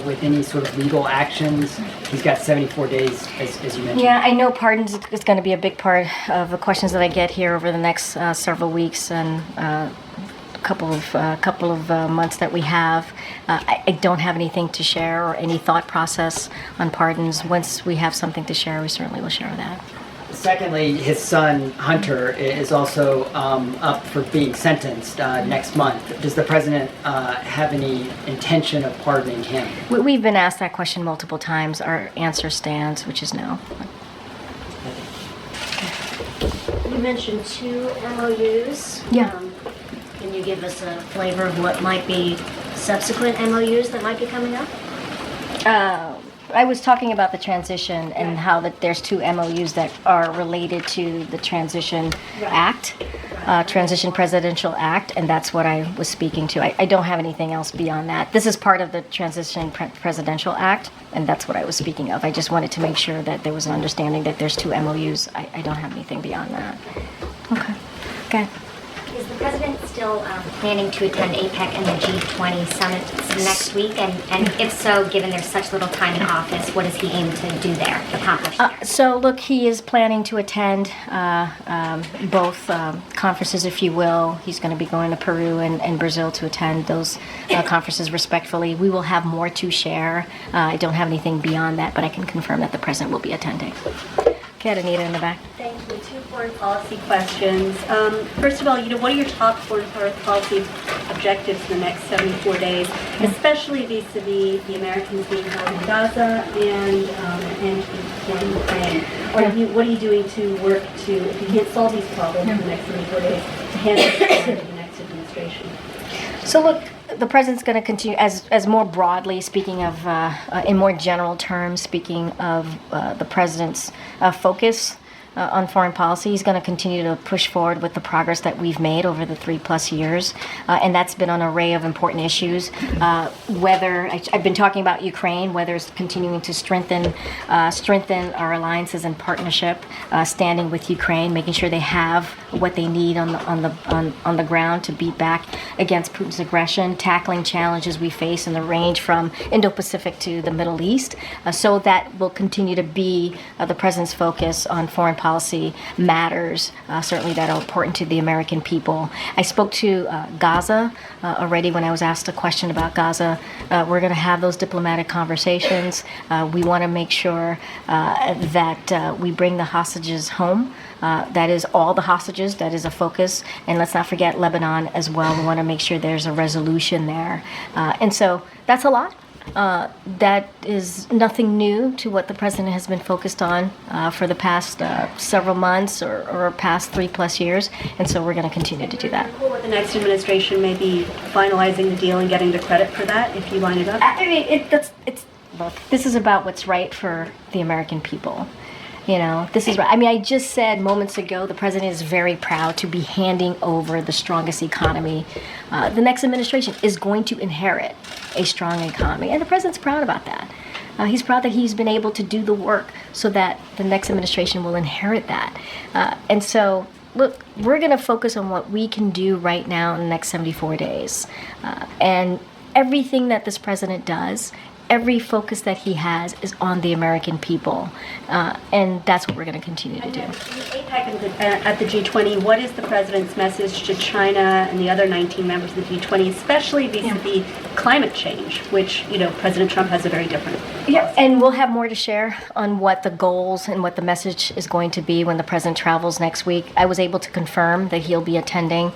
with any sort of legal actions? He's got 74 days, as you mentioned. Yeah, I know pardons is going to be a big part of the questions that I get here over the next several weeks and couple of months that we have. I don't have anything to share or any thought process on pardons. Once we have something to share, we certainly will share that. Secondly, his son, Hunter, is also up for being sentenced next month. Does the president have any intention of pardoning him? We've been asked that question multiple times. Our answer stands, which is no. You mentioned 2 MOUs. Yeah. Can you give us a flavor of what might be subsequent MOUs that might be coming up? I was talking about the transition and how that there's 2 MOUs that are related to the Transition Act, Transition Presidential Act, and that's what I was speaking to. I don't have anything else beyond that. This is part of the Transition Presidential Act, and that's what I was speaking of. I just wanted to make sure that there was an understanding that there's 2 MOUs. I don't have anything beyond that. Okay. Is the president still planning to attend APEC and the G20 summits next week? And if so, given there's such little time in office, what does he aim to do there, accomplish there? So look, he is planning to attend both conferences, if you will. He's going to be going to Peru and Brazil to attend those conferences respectfully. We will have more to share. I don't have anything beyond that, but I can confirm that the president will be attending. Okay, Anita in the back. Thank you. 2 foreign policy questions. First of all, what are your top foreign policy objectives for the next 74 days, especially vis-a-vis the Americans being held in Gaza and in Ukraine? What are you doing to work to, if you can't solve these problems in the next 74 days, to handle the next administration? So look, the president's going to continue, as more broadly, speaking of, in more general terms, speaking of the president's focus on foreign policy. He's going to continue to push forward with the progress that we've made over the 3+ years, and that's been on an array of important issues. Whether I've been talking about Ukraine, whether it's continuing to strengthen our alliances and partnership, standing with Ukraine, making sure they have what they need on the ground to beat back against Putin's aggression, tackling challenges we face in the range from Indo-Pacific to the Middle East. So that will continue to be the president's focus on foreign policy matters, certainly that are important to the American people. I spoke to Gaza already when I was asked a question about Gaza. We're going to have those diplomatic conversations. We want to make sure that we bring the hostages home. That is all the hostages. That is a focus. And let's not forget Lebanon as well. We want to make sure there's a resolution there. And so that's a lot. That is nothing new to what the president has been focused on for the past several months or past 3+ years, and so we're going to continue to do that. With the next administration, maybe finalizing the deal and getting the credit for that if you line it up. I mean, look. This is about what's right for the American people. You know, this is right. I mean, I just said moments ago the president is very proud to be handing over the strongest economy. The next administration is going to inherit a strong economy, and the president's proud about that. He's proud that he's been able to do the work so that the next administration will inherit that. And so, look, we're going to focus on what we can do right now in the next 74 days. And everything that this president does, every focus that he has is on the American people. And that's what we're going to continue to do. In APEC at the G20, what is the president's message to China and the other 19 members of the G20, especially vis-a-vis climate change, which, you know, President Trump has a very different policy. Yeah, and we'll have more to share on what the goals and what the message is going to be when the president travels next week. I was able to confirm that he'll be attending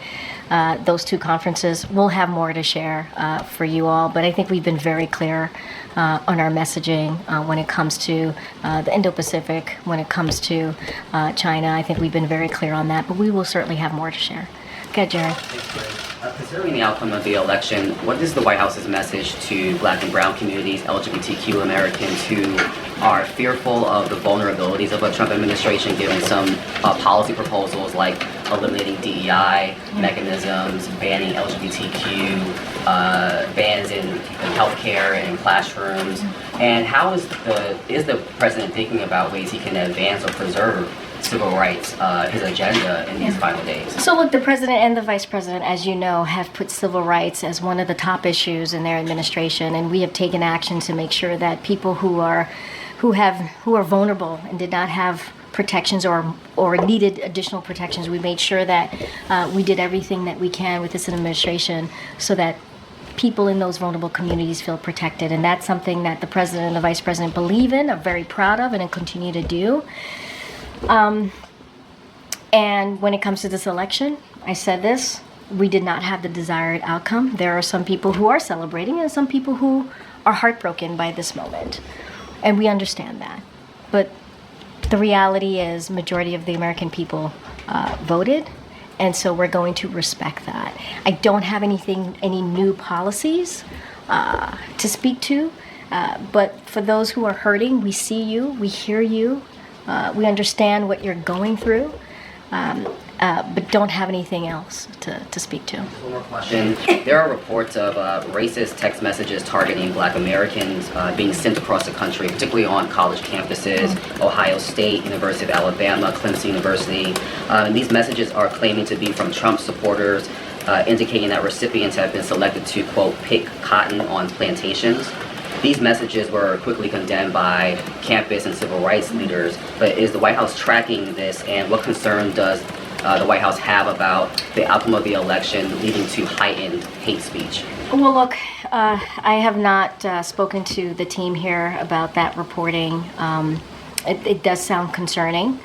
those two conferences. We'll have more to share for you all, but I think we've been very clear on our messaging when it comes to the Indo-Pacific, when it comes to China. I think we've been very clear on that, but we will certainly have more to share. Okay, Jerry. Considering the outcome of the election, what is the White House's message to Black and Brown communities, LGBTQ Americans who are fearful of the vulnerabilities of a Trump administration, given some policy proposals like eliminating DEI mechanisms, banning LGBTQ, bans in healthcare and classrooms, and how is the president thinking about ways he can advance or preserve civil rights, his agenda in these final days? So look, the president and the vice president, as you know, have put civil rights as one of the top issues in their administration, and we have taken action to make sure that people who are vulnerable and did not have protections or needed additional protections, we made sure that we did everything that we can with this administration so that people in those vulnerable communities feel protected. And that's something that the president and the vice president believe in, are very proud of, and continue to do. And when it comes to this election, I said this, we did not have the desired outcome. There are some people who are celebrating and some people who are heartbroken by this moment. And we understand that. But the reality is majority of the American people voted, and so we're going to respect that. I don't have any new policies to speak to, but for those who are hurting, we see you, we hear you, we understand what you're going through, but don't have anything else to speak to. One more question. There are reports of racist text messages targeting Black Americans being sent across the country, particularly on college campuses, Ohio State, University of Alabama, Clemson University. These messages are claiming to be from Trump supporters, indicating that recipients have been selected to, quote, pick cotton on plantations. These messages were quickly condemned by campus and civil rights leaders, but is the White House tracking this, and what concern does the White House have about the outcome of the election leading to heightened hate speech? Well, look, I have not spoken to the team here about that reporting. It does sound concerning,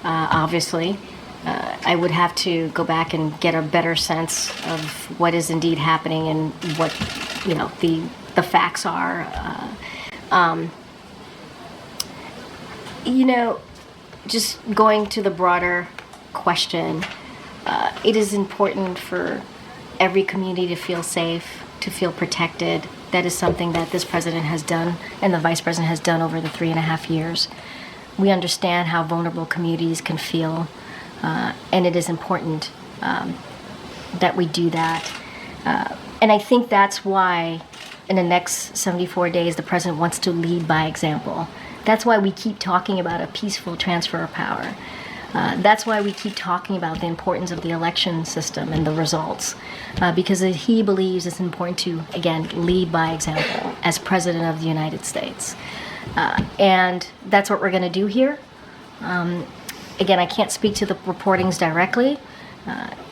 obviously. I would have to go back and get a better sense of what is indeed happening and what, you know, the facts are. You know, just going to the broader question, it is important for every community to feel safe, to feel protected. That is something that this president has done and the vice president has done over the 3.5 years. We understand how vulnerable communities can feel, and it is important that we do that. And I think that's why in the next 74 days, the president wants to lead by example. That's why we keep talking about a peaceful transfer of power. That's why we keep talking about the importance of the election system and the results, because he believes it's important to, again, lead by example as president of the United States. And that's what we're going to do here. Again, I can't speak to the reportings directly.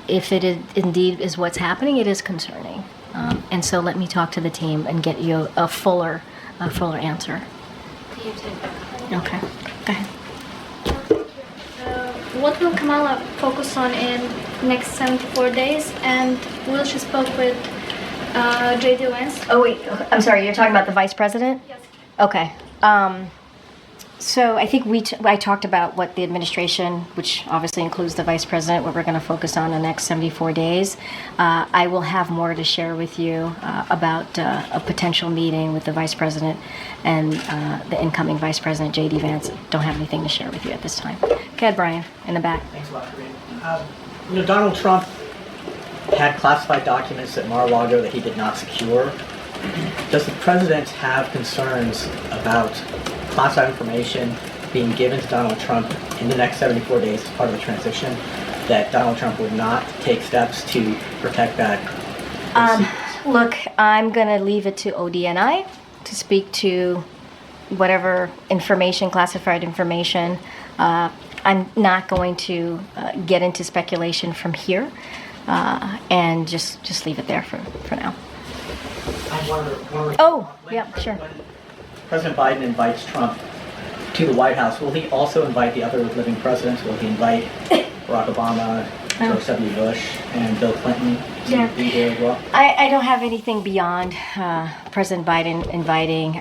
If it indeed is what's happening, it is concerning. And so let me talk to the team and get you a fuller answer. Okay, go ahead. What will Kamala focus on in next 74 days? And will she spoke with J.D. Vance? Oh wait, I'm sorry. You're talking about the vice president? Yes. Okay. So I think I talked about what the administration, which obviously includes the vice president, what we're going to focus on the next 74 days. I will have more to share with you about a potential meeting with the vice president and the incoming vice president, J.D. Vance. Don't have anything to share with you at this time. Go ahead, Brian, in the back. Thanks a lot, Corinne. Donald Trump had classified documents at Mar-a-Lago that he did not secure. Does the president have concerns about classified information being given to Donald Trump in the next 74 days as part of the transition, that Donald Trump would not take steps to protect that? Look, I'm going to leave it to ODNI to speak to whatever information, classified information. I'm not going to get into speculation from here, and just leave it there for now. Oh, yeah, sure. When President Biden invites Trump to the White House, will he also invite the other living presidents? Will he invite Barack Obama, George W. Bush, and Bill Clinton to be there as well? I don't have anything beyond President Biden inviting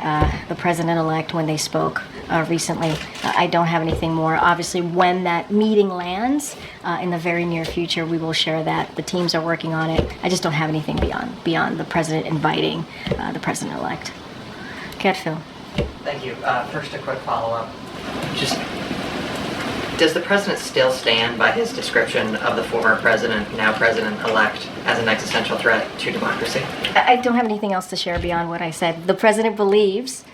the president-elect when they spoke recently. I don't have anything more. Obviously, when that meeting lands in the very near future, we will share that. The teams are working on it. I just don't have anything beyond the president inviting the president-elect. Cat Phil. Thank you. First, a quick follow-up. Does the president still stand by his description of the former president, now president-elect, as an existential threat to democracy? I don't have anything else to share beyond what I said. The president believes,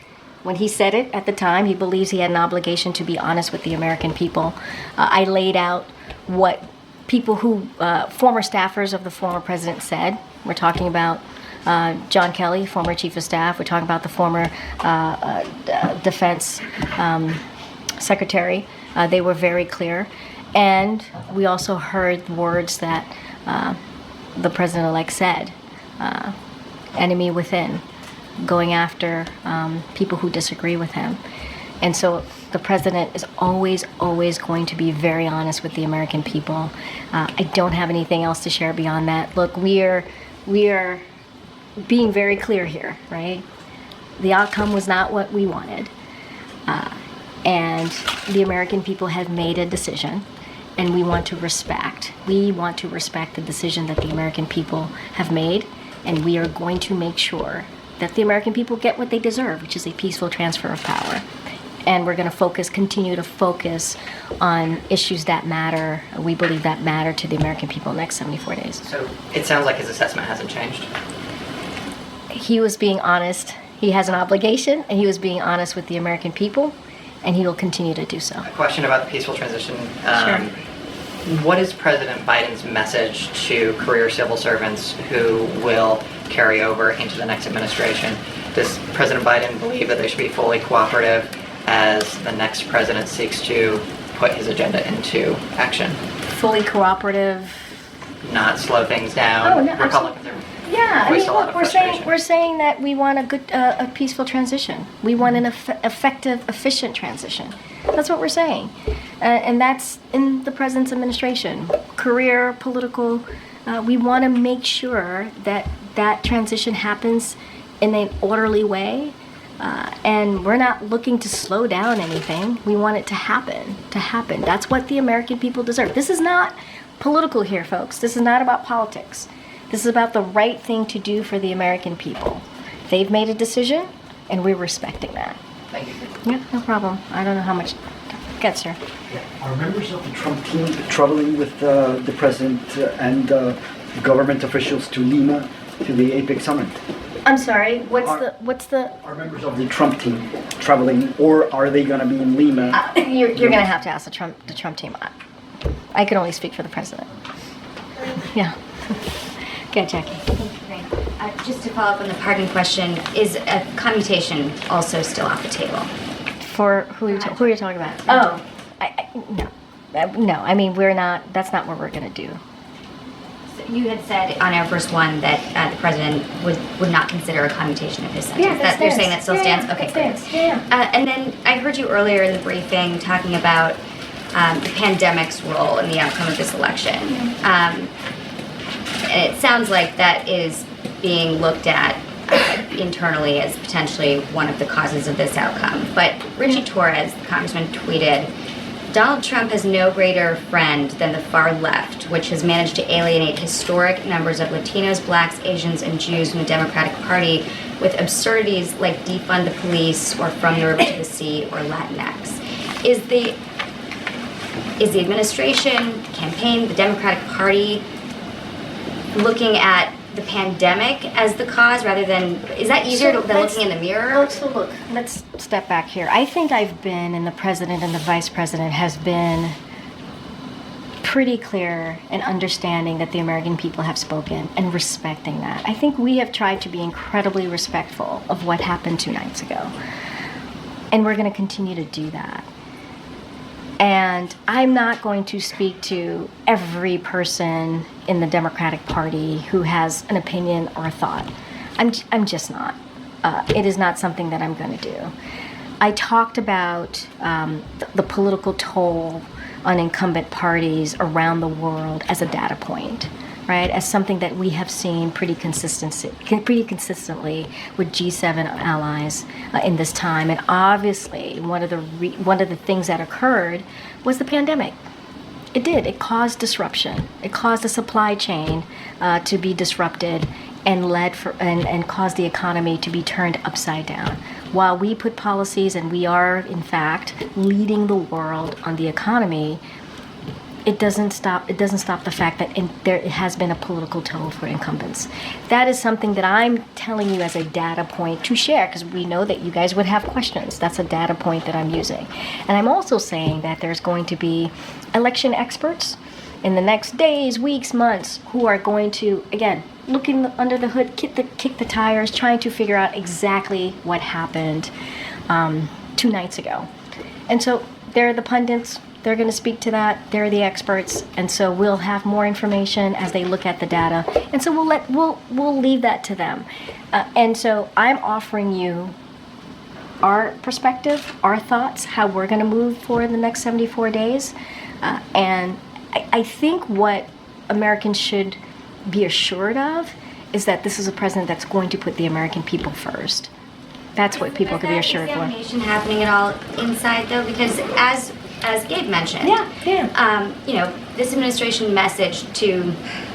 when he said it at the time, he believes he had an obligation to be honest with the American people. I laid out what people who, former staffers of the former president said. We're talking about John Kelly, former chief of staff. We're talking about the former defense secretary. They were very clear. And we also heard words that the president-elect said, enemy within, going after people who disagree with him. And so the president is always going to be very honest with the American people. I don't have anything else to share beyond that. Look, we are being very clear here, right? The outcome was not what we wanted. And the American people have made a decision, and we want to respect. We want to respect the decision that the American people have made, and we are going to make sure that the American people get what they deserve, which is a peaceful transfer of power. And we're going to continue to focus on issues that matter. We believe that matter to the American people in the next 74 days. So it sounds like his assessment hasn't changed. He was being honest. He has an obligation, and he was being honest with the American people, and he will continue to do so. A question about the peaceful transition. Sure. What is President Biden's message to career civil servants who will carry over into the next administration? Does President Biden believe that they should be fully cooperative as the next president seeks to put his agenda into action? Fully cooperative. Not slow things down. Oh, no, Republicans are Yeah, I voiced mean, a lot look, of we're frustration. saying that we want a good, a peaceful transition. We want an effective, efficient transition. That's what we're saying, and that's in the president's administration. Career, political. We want to make sure that that transition happens in an orderly way, and we're not looking to slow down anything. We want it to happen. That's what the American people deserve. This is not political here, folks. This is not about politics. This is about the right thing to do for the American people. They've made a decision, and we're respecting that. Thank you. Yeah, no problem. I don't know how much Good, sir. Are members of the Trump team traveling with the president and government officials to Lima to the APEC summit? I'm sorry. What's the? Are members of the Trump team traveling, or are they going to be in Lima? You're going to have to ask the Trump team. I can only speak for the president. Yeah. Good, Jackie. Just to follow up on the pardon question, is a commutation also still off the table? For who are you talking about? Oh, no. I mean, we're not. That's not what we're going to do. So you had said on Air Force One that the president would not consider a commutation of his sentence. Yeah, that You're saying that still stands. Yeah, Okay, that stands. Yeah. and then I heard you earlier in the briefing talking about the pandemic's role in the outcome of this election. And it sounds like that is being looked at internally as potentially one of the causes of this outcome. But Richie Torres, the congressman, tweeted, Donald Trump has no greater friend than the far left, which has managed to alienate historic numbers of Latinos, blacks, Asians, and Jews from the Democratic Party with absurdities like defund the police or from the river to the sea or Latinx. Is the administration, campaign, the Democratic Party looking at the pandemic as the cause rather than, is that easier than looking in the mirror? Let's step back here. I think I've been, and the president and the vice president has been pretty clear in understanding that the American people have spoken and respecting that. I think we have tried to be incredibly respectful of what happened 2 nights ago. And we're going to continue to do that. And I'm not going to speak to every person in the Democratic Party who has an opinion or a thought. I'm just not. It is not something that I'm going to do. I talked about the political toll on incumbent parties around the world as a data point, right? As something that we have seen pretty consistently with G7 allies in this time. And obviously, one of the things that occurred was the pandemic. It did. It caused disruption. It caused the supply chain to be disrupted and caused the economy to be turned upside down. While we put policies, and we are in fact leading the world on the economy, it doesn't stop the fact that there has been a political toll for incumbents. That is something that I'm telling you as a data point to share, because we know that you guys would have questions. That's a data point that I'm using. And I'm also saying that there's going to be election experts in the next days, weeks, months, who are going to, again, looking under the hood, kick the tires, trying to figure out exactly what happened 2 nights ago. And so they're the pundits. They're going to speak to that. They're the experts, and so we'll have more information as they look at the data. And so we'll leave that to them. And so I'm offering you our perspective, our thoughts, how we're going to move forward in the next 74 days. And I think what Americans should be assured of is that this is a president that's going to put the American people first. That's what people can be assured for. Is examination happening at all inside though? Because as Gabe mentioned, this administration messaged to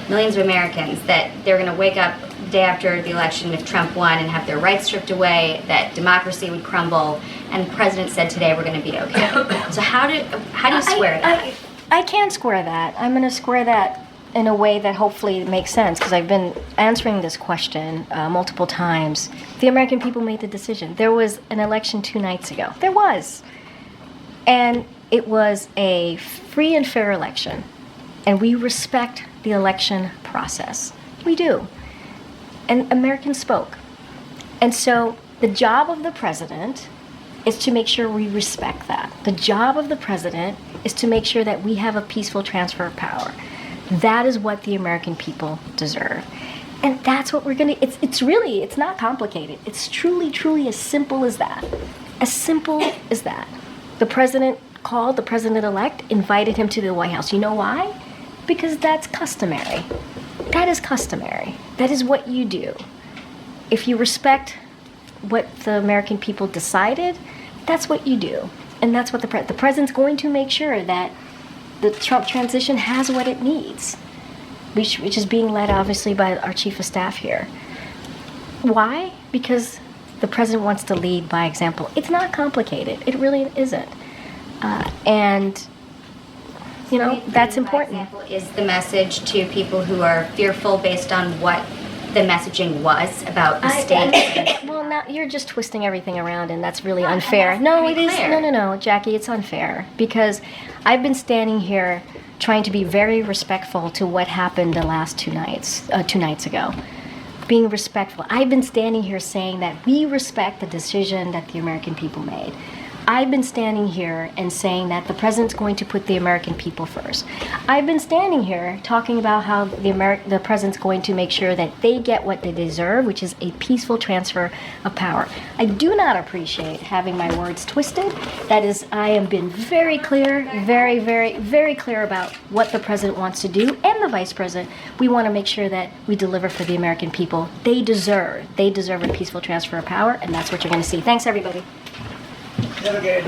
millions of Americans that they're going to wake up the day after the election if Trump won and have their rights stripped away, that democracy would crumble, and the president said today we're going to be okay. So how do you square that? I can square that. I'm going to square that in a way that hopefully makes sense, because I've been answering this question multiple times. The American people made the decision. There was an election 2 nights ago. There was. And it was a free and fair election. And we respect the election process. We do. And Americans spoke. And so the job of the president is to make sure we respect that. The job of the president is to make sure that we have a peaceful transfer of power. That is what the American people deserve. And that's what we're going to, it's not complicated. It's truly as simple as that. As simple as that. The president called the president-elect, invited him to the White House. You know why? Because that's customary. That is customary. That is what you do. If you respect what the American people decided, that's what you do. And that's what the president's going to make sure that the Trump transition has what it needs, which is being led obviously by our chief of staff here. Why? Because the president wants to lead by example. It's not complicated. It really isn't. And, that's important. Example, is the message to people who are fearful based on what the messaging was about the state? Well, now you're just twisting everything around, and that's really No, unfair. that's No, pretty it is. clear. No, Jackie, it's unfair because I've been standing here trying to be very respectful to what happened the last 2 nights ago. Being respectful. I've been standing here saying that we respect the decision that the American people made. I've been standing here and saying that the president's going to put the American people first. I've been standing here talking about how the president's going to make sure that they get what they deserve, which is a peaceful transfer of power. I do not appreciate having my words twisted. That is, I have been very clear, very, very, very clear about what the president wants to do, and the vice president. We want to make sure that we deliver for the American people. They deserve a peaceful transfer of power, and that's what you're going to see. Thanks, everybody. Have a good